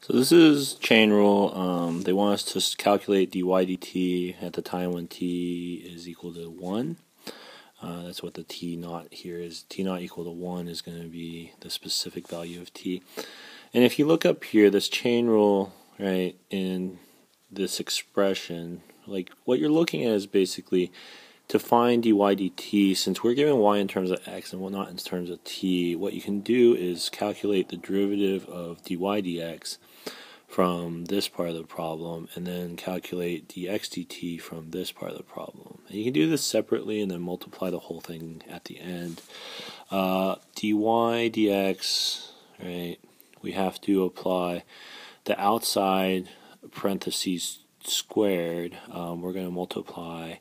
So this is chain rule. They want us to calculate dy dt at the time when t is equal to 1. That's what the t naught here is. T naught equal to 1 is going to be the specific value of t. And if you look up here, this chain rule, right, in this expression, like what you're looking at is basically to find dy dt, since we're given y in terms of x and not in terms of t, what you can do is calculate the derivative of dy dx from this part of the problem, and then calculate dx dt from this part of the problem. And you can do this separately and then multiply the whole thing at the end. Dy dx, right, we have to apply the outside parentheses squared. We're going to multiply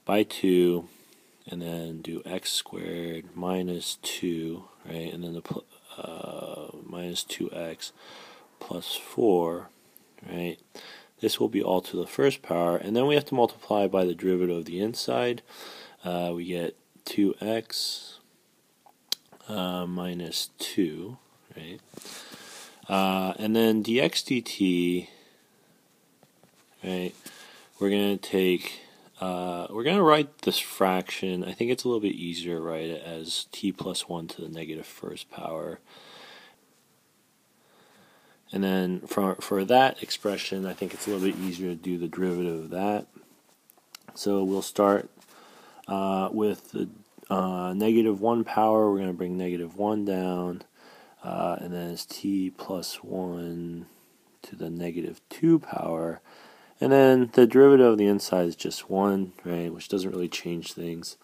by 2 and then do x squared minus 2, right, and then the minus 2x plus 4, right? This will be all to the first power, and then we have to multiply by the derivative of the inside. We get 2x minus 2, right? And then dx dt, right? We're going to take, we're going to write this fraction. I think it's a little bit easier to write it as t plus 1 to the negative first power. And then for that expression, I think it's a little bit easier to do the derivative of that. So we'll start with the negative 1 power. We're going to bring negative 1 down, and then it's t plus 1 to the negative 2 power. And then the derivative of the inside is just 1, right, which doesn't really change things.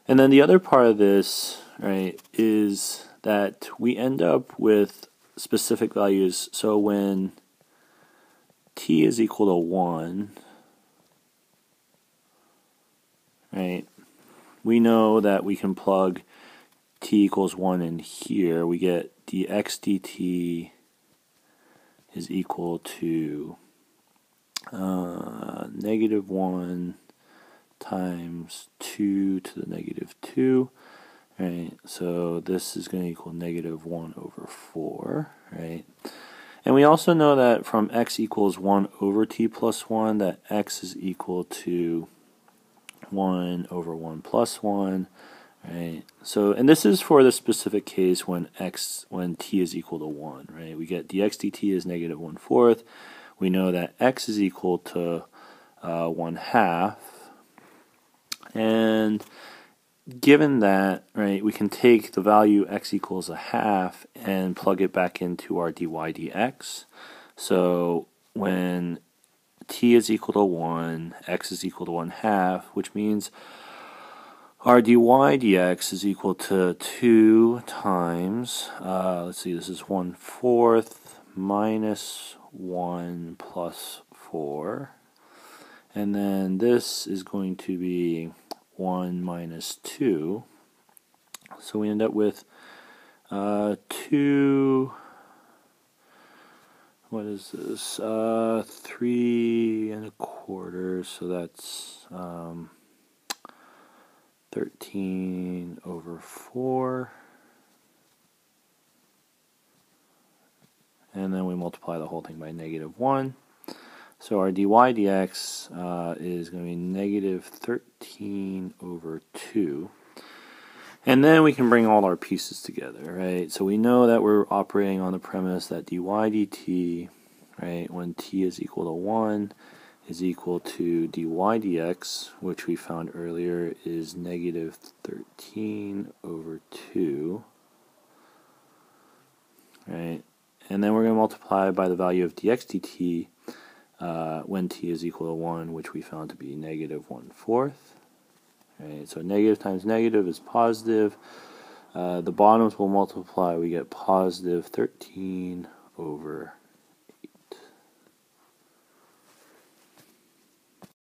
And then the other part of this, right, is that we end up with specific values. So when t is equal to 1, right, we know that we can plug t equals 1 in here. We get dx dt is equal to negative 1 times 2 to the negative 2, right? So this is going to equal negative 1 over 4, right? And we also know that from x equals 1 over t plus 1, that x is equal to 1 over 1 plus 1, right? So, and this is for the specific case when t is equal to 1, right? We get dx dt is negative 1/4. We know that x is equal to 1/2. And given that, right, we can take the value x equals 1/2 and plug it back into our dy dx. So when t is equal to 1, x is equal to 1/2, which means our dy dx is equal to 2 times, let's see, this is 1/4 minus 1 plus 4. And then this is going to be 1 minus 2. So we end up with 2, what is this, 3 1/4, so that's 13 over 4. And then we multiply the whole thing by negative 1. So our dy dx is going to be negative 13 over 2. And then we can bring all our pieces together, right? So we know that we're operating on the premise that dy dt, right, when t is equal to 1, is equal to dy dx, which we found earlier is negative 13 over 2, right? And then we're going to multiply by the value of dx dt when t is equal to 1, which we found to be negative 1/4. Right, so negative times negative is positive. The bottoms will multiply. We get positive 13 over